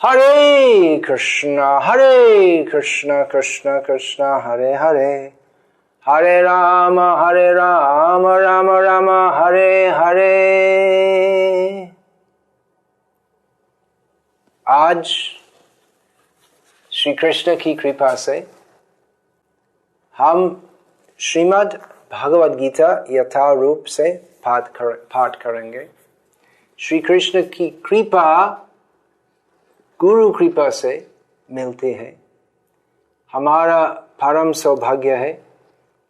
हरे कृष्णा कृष्ण कृष्ण हरे हरे, हरे राम राम राम हरे हरे। आज श्री कृष्ण की कृपा से हम श्रीमद् भगवद गीता यथारूप से पाठ करेंगे। श्री कृष्ण की कृपा गुरु कृपा से मिलते हैं। हमारा परम सौभाग्य है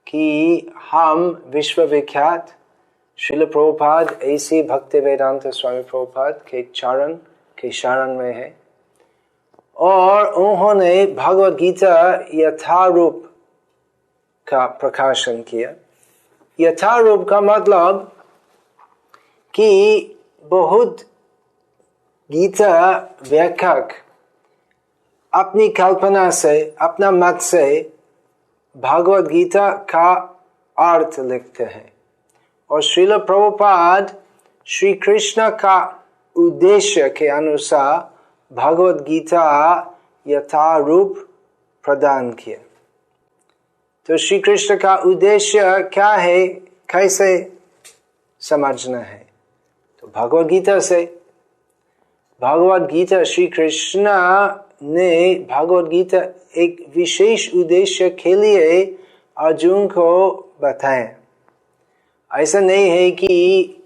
कि हम विश्वविख्यात श्रील प्रभुपाद ऐसे भक्ति वेदांत स्वामी प्रभुपाद के चरण के शरण में है और उन्होंने भगवद गीता यथारूप का प्रकाशन किया। यथारूप का मतलब कि बहुत गीता व्याख्याक अपनी कल्पना से, अपना मत से भगवद गीता का अर्थ लिखते हैं और श्रील प्रभुपाद श्री कृष्ण का उद्देश्य के अनुसार भगवद गीता यथारूप प्रदान किया। तो श्री कृष्ण का उद्देश्य क्या है, कैसे समझना है? तो भगवद गीता से। भगवद गीता श्री कृष्ण ने भगवद गीता एक विशेष उद्देश्य के लिए अर्जुन को बताया। ऐसा नहीं है कि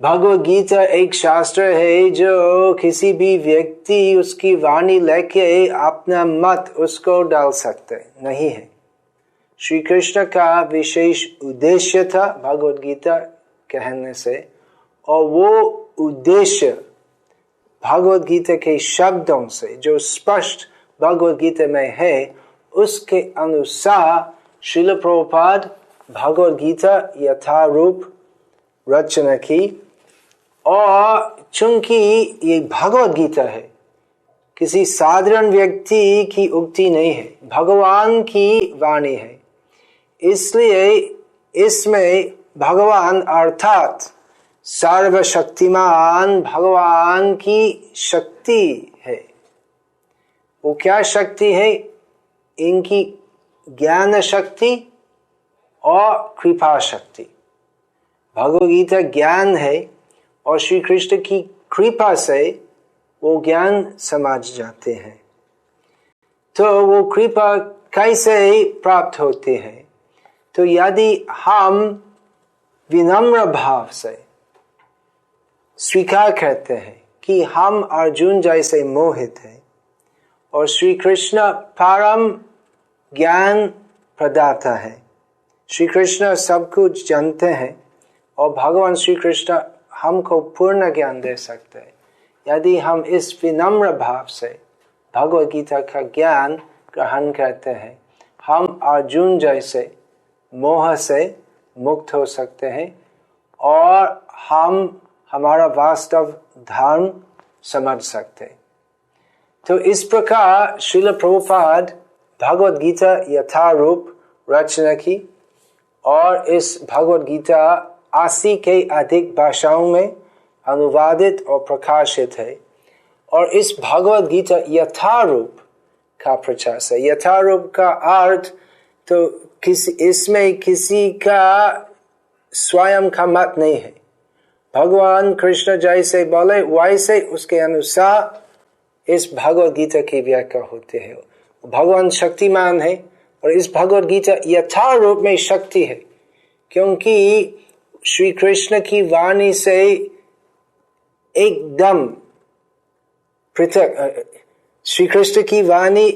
भगवद गीता एक शास्त्र है जो किसी भी व्यक्ति उसकी वाणी लेके अपना मत उसको डाल सकते, नहीं है। श्री कृष्ण का विशेष उद्देश्य था भगवद गीता कहने से, और वो उद्देश्य भगवद गीता के शब्दों से जो स्पष्ट भगवद गीता में है उसके अनुसार श्रील प्रभुपाद भगवद गीता यथारूप रचना की। और चूंकि ये भगवद गीता है, किसी साधारण व्यक्ति की उक्ति नहीं है, भगवान की वाणी है, इसलिए इसमें भगवान अर्थात सर्वशक्तिमान भगवान की शक्ति है। वो क्या शक्ति है? इनकी ज्ञान शक्ति और कृपा शक्ति। भगवद गीता ज्ञान है और श्री कृष्ण की कृपा से वो ज्ञान समझ जाते हैं। तो वो कृपा कैसे प्राप्त होती है? तो यदि हम विनम्र भाव से स्वीकार करते हैं कि हम अर्जुन जैसे मोहित हैं और श्री कृष्ण परम ज्ञान प्रदाता है, श्री कृष्ण सब कुछ जानते हैं और भगवान श्री कृष्ण हमको पूर्ण ज्ञान दे सकते हैं। यदि हम इस विनम्र भाव से भगवद गीता का ज्ञान ग्रहण करते हैं, हम अर्जुन जैसे मोह से मुक्त हो सकते हैं और हम हमारा वास्तव धर्म समझ सकते। तो इस प्रकार श्रील प्रभुपाद भगवद गीता यथारूप रचना की और इस भगवद गीता 80 के अधिक भाषाओं में अनुवादित और प्रकाशित है। और इस भगवद गीता यथारूप का प्रचार से, यथारूप का अर्थ तो इसमें किसी का स्वयं का मत नहीं है। भगवान कृष्ण जैसे बोले वैसे उसके अनुसार इस भगवद गीता की व्याख्या होती है। भगवान शक्तिमान है और इस भगवद गीता यथारूप में शक्ति है, क्योंकि श्री कृष्ण की वाणी से एकदम पृथक, श्री कृष्ण की वाणी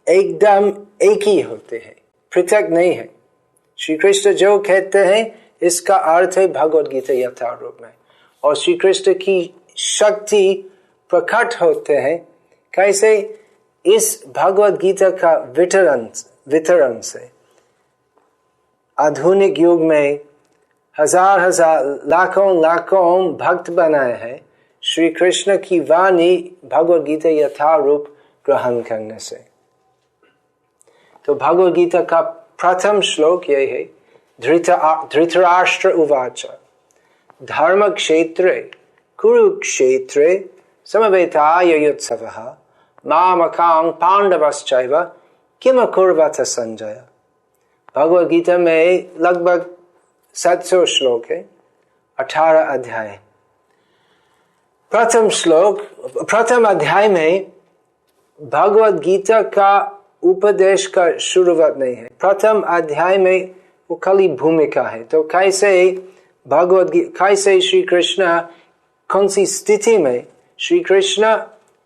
एकदम एक ही होते हैं, पृथक नहीं है। श्री कृष्ण जो कहते हैं इसका अर्थ है भगवद गीता यथारूप में, और श्री कृष्ण की शक्ति प्रकट होते हैं कैसे? इस भगवद गीता का वितरण से। आधुनिक युग में हजार लाखों भक्त बनाए हैं श्री कृष्ण की वाणी भगवद गीता यथारूप ग्रहण करने से। तो भगवद गीता का प्रथम श्लोक यही है, धृतराष्ट्र उवाच धर्म क्षेत्रे कुरुक्षेत्रे समवेताय युत्सवः मामकां पांडवश्चैव किम अकुर्वत संजय। भगवद गीता में लगभग 700 श्लोक है, 18 अध्याय। प्रथम अध्याय में भगवद गीता का उपदेश का शुरुआत नहीं है। प्रथम अध्याय में वो खाली भूमिका है। तो कैसे श्री कृष्ण कौन सी स्थिति में श्री कृष्ण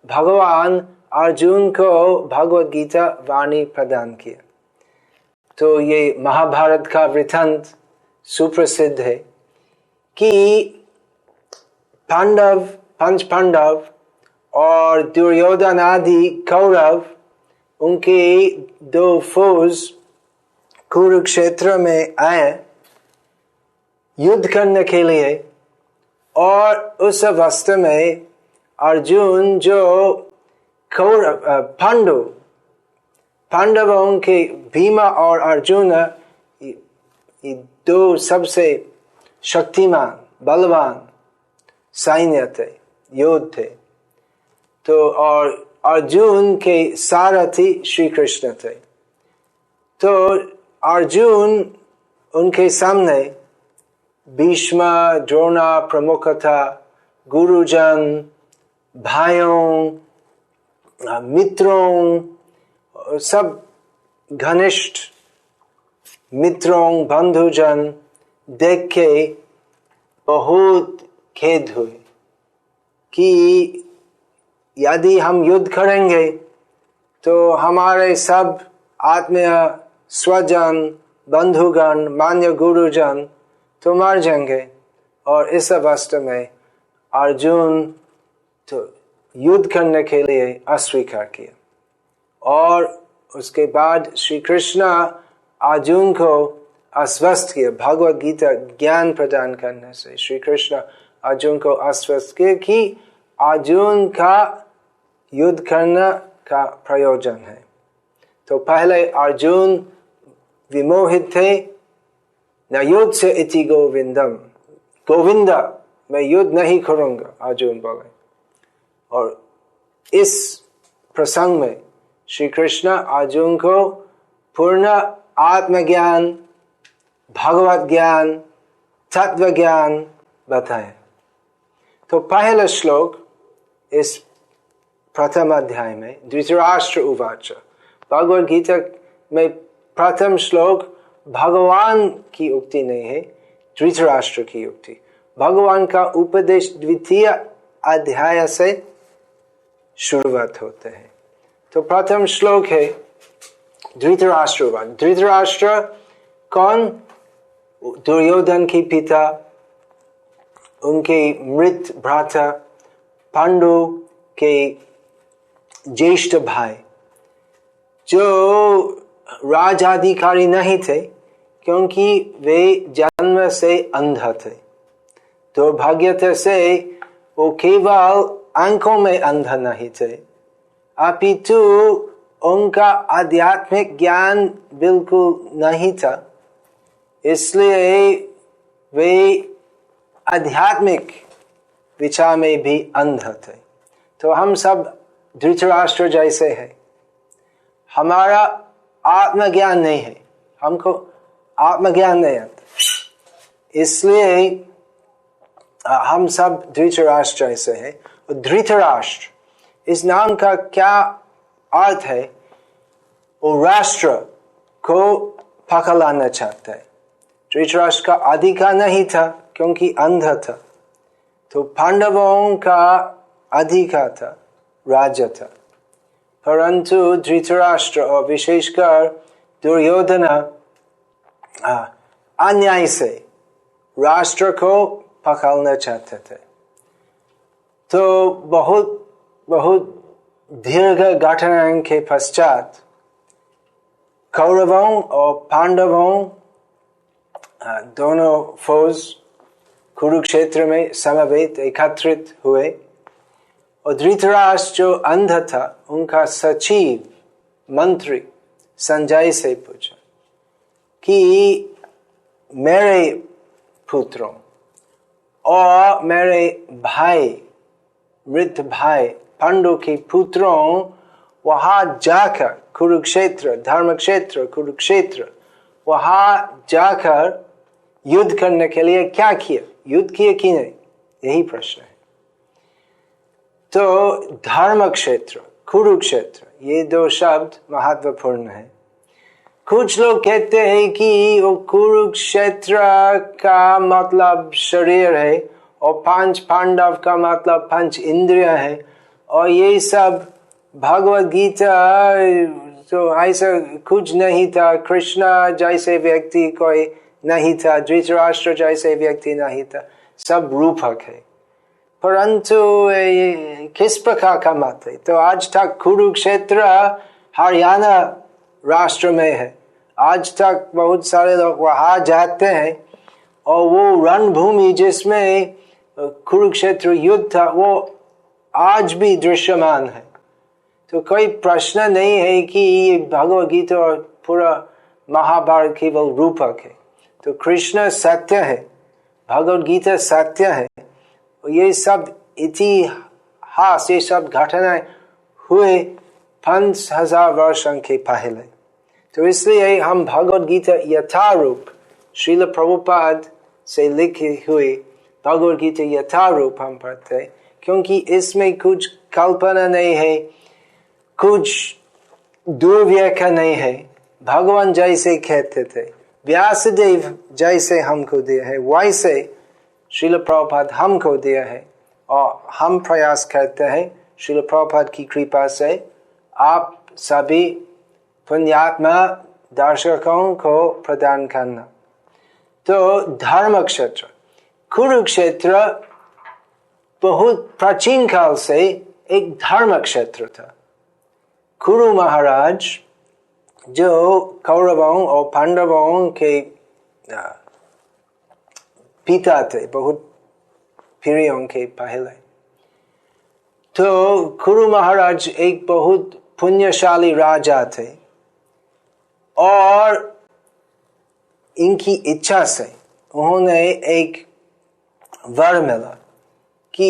भगवान अर्जुन को भगवद गीता वाणी प्रदान किया। तो ये महाभारत का वृत्तांत सुप्रसिद्ध है कि पंच पांडव और दुर्योधन आदि कौरव, उनके 2 फौज कुरुक्षेत्र में आए युद्ध करने के लिए। और उस अवस्था में अर्जुन जो पांडवों के भीमा और अर्जुन ये 2 सबसे शक्तिमान बलवान सैन्य थे, योद्ध थे। तो और अर्जुन के सारथी श्री कृष्ण थे। तो अर्जुन उनके सामने भीष्म, द्रोण प्रमुखता, गुरुजन, भाइयों, मित्रों, सब घनिष्ठ मित्रों, बंधुजन देख के बहुत खेद हुए कि यदि हम युद्ध करेंगे तो हमारे सब आत्मीय स्वजन, बंधुगण, मान्य गुरुजन तो मर जाएंगे। और इस अवस्था में अर्जुन तो युद्ध करने के लिए अस्वीकार किया। और उसके बाद श्री कृष्ण अर्जुन को आश्वस्त किया। भगवद गीता ज्ञान प्रदान करने से श्री कृष्ण अर्जुन को आश्वस्त किया कि अर्जुन का युद्ध करने का प्रयोजन है। तो पहले अर्जुन विमोहित थे। न युद्ध से इति गोविंदम, गोविंद मैं युद्ध नहीं करूंगा, अर्जुन बोले। और इस प्रसंग में श्री कृष्ण अर्जुन को पूर्ण आत्मज्ञान, भगवत ज्ञान, तत्व ज्ञान बताए। तो पहला श्लोक इस प्रथम अध्याय में धृतराष्ट्र उवाच। भगवद गीता में प्रथम श्लोक भगवान की उक्ति नहीं है, धृतराष्ट्र की उक्ति। भगवान का उपदेश द्वितीय अध्याय से शुरुआत होते हैं। तो प्रथम श्लोक है धृतराष्ट्र उवाच। धृतराष्ट्र कौन? दुर्योधन के पिता, उनके मृत भ्राता, पांडु के ज्येष्ठ भाई, जो राजाधिकारी नहीं थे क्योंकि वे जन्म से अंध थे। दुर्भाग्य से वो केवल आंखों में अंध नहीं थे, अपितु उनका आध्यात्मिक ज्ञान बिल्कुल नहीं था। इसलिए वे आध्यात्मिक विचार में भी अंध थे। तो हम सब धृतराष्ट्र जैसे हैं। हमारा आत्मज्ञान नहीं है, हमको आत्मज्ञान नहीं आता, इसलिए हम सब धृतराष्ट्र जैसे हैं। धृतराष्ट्र इस नाम का क्या अर्थ है? वो राष्ट्र को पकड़ना चाहता है। धृतराष्ट्र का अधिकार नहीं था क्योंकि अंध था, तो पांडवों का अधिकार था, राज्य था। परंतु धृतराष्ट्र और विशेषकर दुर्योधन अन्याय से राष्ट्र को पकड़ना चाहते थे। तो बहुत दीर्घ घटना के पश्चात कौरवों और पांडवों दोनों फौज कुरुक्षेत्र में समवेत एकत्रित हुए। और धृतराष्ट्र जो अंध था, उनका सचिव मंत्री संजय से पूछा कि मेरे पुत्रों और मेरे भाई, मृत भाई पांडु के पुत्रों वहां जाकर कुरुक्षेत्र, धर्म क्षेत्र कुरुक्षेत्र, वहां जाकर युद्ध करने के लिए क्या किया? युद्ध किए कि नहीं, यही प्रश्न है। तो धर्म क्षेत्र, कुरुक्षेत्र, ये दो शब्द महत्वपूर्ण है। कुछ लोग कहते हैं कि वो कुरुक्षेत्र का मतलब शरीर है और 5 पांडव का मतलब 5 इंद्रिय है, और ये सब भगवद गीता तो ऐसा कुछ नहीं था। कृष्ण जैसे व्यक्ति कोई नहीं था, धृतराष्ट्र जैसे व्यक्ति नहीं था, सब रूपक है। परंतु किस प्रकार का मत है? तो आज तक कुरुक्षेत्र हरियाणा राष्ट्र में है। आज तक बहुत सारे लोग वहां जाते हैं और वो रणभूमि जिसमें कुरुक्षेत्र युद्ध था वो आज भी दृश्यमान है। तो कोई प्रश्न नहीं है कि ये भगवद गीता और पूरा महाभारत केवल रूपक है। तो कृष्ण सत्य है, भगवद गीता सत्य है, ये सब इतिहास, ये सब घटनाएं हुए 5000 वर्षों के पहले। तो इसलिए हम भगवद गीता यथारूप श्रील प्रभुपाद से लिखी हुई भगवद गीता यथारूप हम पढ़ते, क्योंकि इसमें कुछ कल्पना नहीं है, कुछ दुर्व्याख्या नहीं है। भगवान जैसे कहते थे, व्यासदेव जैसे हमको दिया है, वैसे श्रील प्रभुपाद हमको दिया है, और हम प्रयास करते हैं श्रील प्रभुपाद की कृपा से आप सभी पुण्यात्मा दर्शकों को प्रदान करना। तो धर्म क्षेत्र कुरुक्षेत्र बहुत प्राचीन काल से एक धर्म क्षेत्र था। कुरु महाराज जो कौरवों और पांडवों के पिता थे, बहुत पीढ़ियों के पहले। तो कुरु महाराज एक बहुत पुण्यशाली राजा थे, और इनकी इच्छा से उन्होंने एक वर मिला कि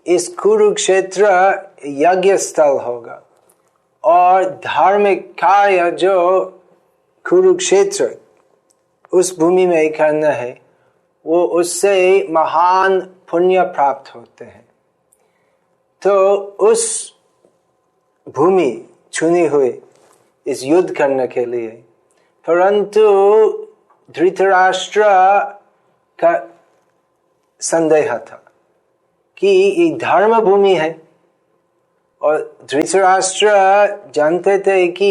इस कुरुक्षेत्र यज्ञ स्थल होगा, और धार्मिक कार्य जो कुरुक्षेत्र उस भूमि में करना है वो उससे महान पुण्य प्राप्त होते हैं। तो उस भूमि चुनी हुई इस युद्ध करने के लिए, परंतु धृतराष्ट्र का संदेह था कि ये धर्म भूमि है, और धृतराष्ट्र जानते थे कि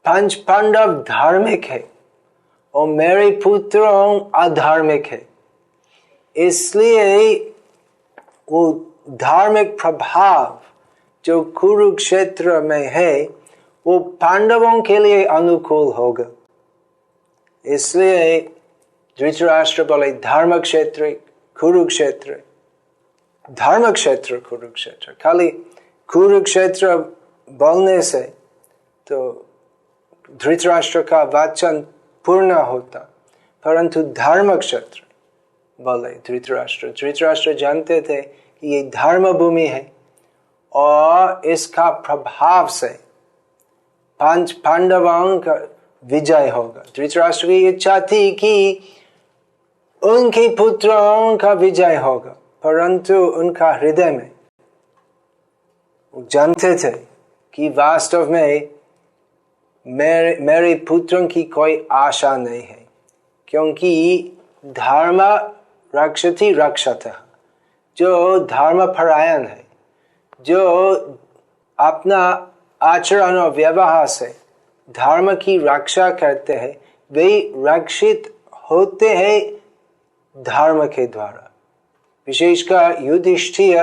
5 पांडव धार्मिक है और मेरे पुत्रों अधार्मिक है, इसलिए वो धार्मिक प्रभाव जो कुरुक्षेत्र में है वो पांडवों के लिए अनुकूल होगा। इसलिए धृतराष्ट्र बोले धर्म क्षेत्र कुरुक्षेत्र, धर्म क्षेत्र कुरुक्षेत्र। खाली कुरुक्षेत्र बोलने से तो धृतराष्ट्र का वचन पूर्ण होता, परंतु धर्म क्षेत्र बोले धृतराष्ट्र जानते थे कि ये धर्म भूमि है, और इसका प्रभाव से 5 पांडवों का विजय होगा। धृतराष्ट्र की इच्छा थी कि उनके पुत्रों का विजय होगा, परंतु उनका हृदय में जानते थे कि वास्तव में मेरे पुत्रों की कोई आशा नहीं है, क्योंकि धर्म रक्षति रक्षतः, जो धर्म परायण है, जो अपना आचरण और व्यवहार से धर्म की रक्षा करते हैं, वे रक्षित होते हैं धर्म के द्वारा। विशेषकर युधिष्ठिर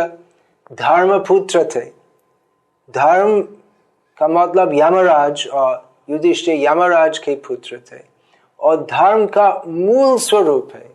धर्म पुत्र थे। धर्म का मतलब यमराज, और युधिष्ठिर यमराज के पुत्र थे, और धर्म का मूल स्वरूप है